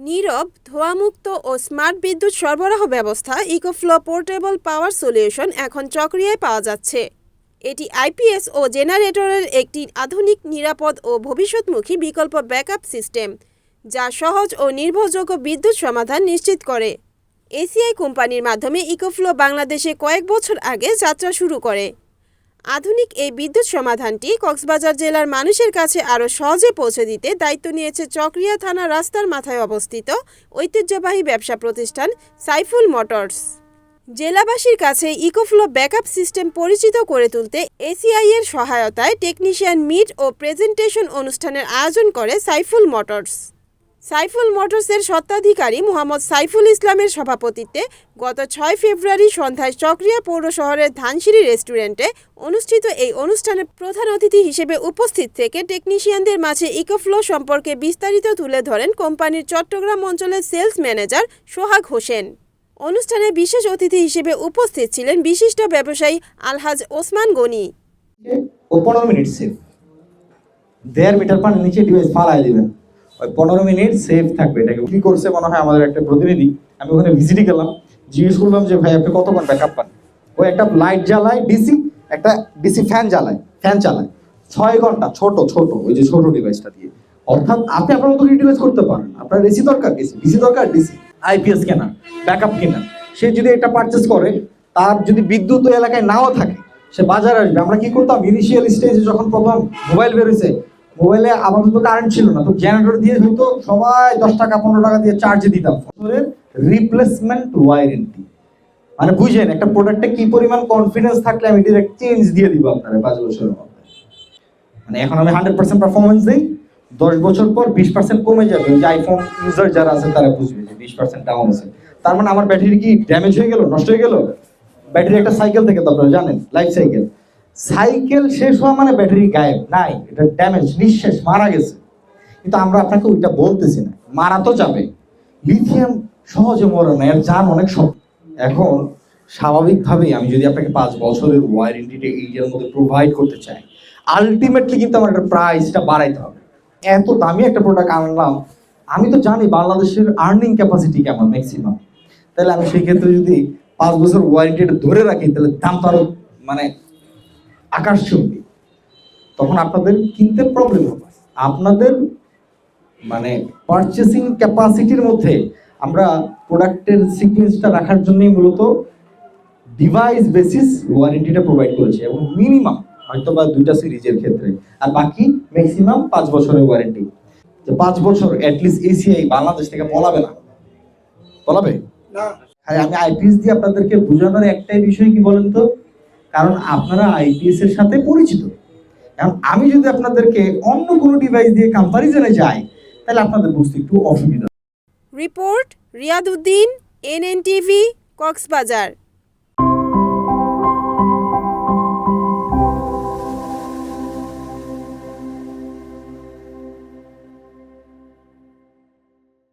নীরব, ধোঁয়ামুক্ত ও smart বিদ্যুৎ সরবরাহ ব্যবস্থা ইকোফ্লো পোর্টেবল পাওয়ার সলিউশন এখন চকরিয়ায় পাওয়া যাচ্ছে। এটি আইপিএস ও জেনারেটরের একটি আধুনিক, নিরাপদ ও ভবিষ্যৎমুখী বিকল্প ব্যাকআপ সিস্টেম, যা সহজ ও নির্ভরযোগ্য বিদ্যুৎ সমাধান নিশ্চিত করে। এসিআই কোম্পানির মাধ্যমে ইকোফ্লো বাংলাদেশে কয়েক বছর আগে যাত্রা শুরু করে। আধুনিক এই বিদ্যুৎ সমাধানটি কক্সবাজার জেলার মানুষের কাছে আরও সহজে পৌঁছে দিতে দায়িত্ব নিয়েছে চকরিয়া থানা রাস্তার মাথায় অবস্থিত ঐতিহ্যবাহী ব্যবসা প্রতিষ্ঠান সাইফুল মোটরস। জেলাবাসীর কাছে ইকোফ্লো ব্যাকআপ সিস্টেম পরিচিত করে তুলতে এসিআই এর সহায়তায় টেকনিশিয়ান মিট ও প্রেজেন্টেশন অনুষ্ঠানের আয়োজন করে সাইফুল মোটরস। সাইফুল মোটরসের স্বত্বাধিকারী মোহাম্মদ সাইফুল ইসলামের সভাপতিত্বে গত 6 ফেব্রুয়ারি সন্ধ্যায় চকরিয়া পৌর শহরের ধানসিঁড়ি রেস্টুরেন্টে অনুষ্ঠিত এই অনুষ্ঠানে প্রধান অতিথি হিসেবে উপস্থিত থেকে টেকনিশিয়ানদের মাঝে ইকোফ্লো সম্পর্কে বিস্তারিত তুলে ধরেন কোম্পানির চট্টগ্রাম অঞ্চলের সেলস ম্যানেজার সোহাগ হোসেন। অনুষ্ঠানে বিশেষ অতিথি হিসেবে উপস্থিত ছিলেন বিশিষ্ট ব্যবসায়ী Alhaj Osman Gani. 15 minute safe 1.5 metre পানির নিচে ডিভাইস ফালাই দিবেন, ওই 15 মিনিট সেফ থাকবে। এটাকে কি করছে মনে হয় আমাদের একটা প্রতিনিধি, আমি ওখানে ভিজিটে গেলাম, জিজ্ঞেস করলাম যে ভাই আপনি কতক্ষণ ব্যাকআপ পান? ওই একটা লাইট জ্বালায় ডিসি, একটা ডিসি ফ্যান চালায় 6 ঘন্টা, ছোট ওই যে ছোট ডিভাইসটা দিয়ে। অর্থাৎ আপনি আপনার মতো ইউটিলাইজ করতে পারেন। আপনার এসি দরকার ডিসি দরকার ডিসি, আইপিএস কেনা, ব্যাকআপ কেনা, সে যদি এটা পারচেস করে, তার যদি বিদ্যুৎ ওই এলাকায় নাও থাকে, সে বাজারে আসবে। আমরা কি করতাম ইনিশিয়াল স্টেজে যখন প্রথম মোবাইল বের হয়েছে, মোবাইলে আপাতত কারেন্ট ছিল না, তো জেনারেটর দিয়ে হয়তো সবাই 10 টাকা 15 টাকা দিয়ে চার্জ দিতাম। রিপ্লেসমেন্ট ওয়ারেন্টি মানে বুঝেন একটা প্রোডাক্টে কি পরিমাণ কনফিডেন্স থাকলে আমি ডিরেক্ট চেঞ্জ দিয়ে দিব আপনারা 5 বছরের মধ্যে। মানে এখন আমি 100% পারফরমেন্স দিই, 10 বছর পর 20% কমে যাবে। যে আইফোন ইউজার যারা আছে তারা বুঝবে যে 20% ডাউন আছে, তার মানে আমার ব্যাটারি কি ড্যামেজ হয়ে গেল, নষ্ট হয়ে গেল? ব্যাটারি একটা সাইকেল থেকে তো আপনারা জানেন, লাইফ সাইকেল শেষ হওয়া মানে ব্যাটারি গায়েব নাই, এটা ড্যামেজ, নিঃশেষ, মারা গেছে। কিন্তু আমরা আপনাকে ওইটা বলতেছি না, মারা তো যাবে। লিথিয়াম সহজে মরে না, এর জান অনেক শক্ত। এখন স্বাভাবিকভাবেই আমি যদি আপনাকে 5 বছরের ওয়ারেন্টিটা এইটার মধ্যে প্রোভাইড করতে চাই, আলটিমেটলি কিন্তু আমার একটা প্রাইসটা বাড়াইতে হবে। এত দামি একটা প্রোডাক্ট আনলাম, আমি তো জানি বাংলাদেশের আর্নিং ক্যাপাসিটি কেমন ম্যাক্সিমাম, তাহলে আমি সেই ক্ষেত্রে যদি 5 বছর ওয়ারেন্টিটা ধরে রাখি, তাহলে দাম তো আরো মানে আকাশ ছুঁবে। তখন আপনাদের কিনতে প্রবলেম হবে। আপনাদের মানে পারচেসিং ক্যাপাসিটির মধ্যে আমরা প্রোডাক্টের সিকোয়েন্সটা রাখার জন্যই মূলত ডিভাইস বেসিস ওয়ারেন্টিটা প্রোভাইড করেছি, এবং মিনিমাম হয়তো বা 2টা সিরিজের ক্ষেত্রে, আর বাকি ম্যাক্সিমাম 5 বছরের ওয়ারেন্টি। যে 5 বছর অ্যাটলিস্ট এসিআই বাংলাদেশ থেকে বলাবে না। আমি আইপিএস দিয়ে আপনাদেরকে বোঝানোর একটাই বিষয় কি বলেন তো, কারণ আপনারা আইপিএস এর সাথে পরিচিত। এখন আমি যদি আপনাদেরকে অন্য কোনো ডিভাইস দিয়ে কম্পারিজনে যাই, তাহলে আপনাদের বুঝতে একটু অসুবিধা। Report Riyad Uddin, NNTV, Cox's Bazar.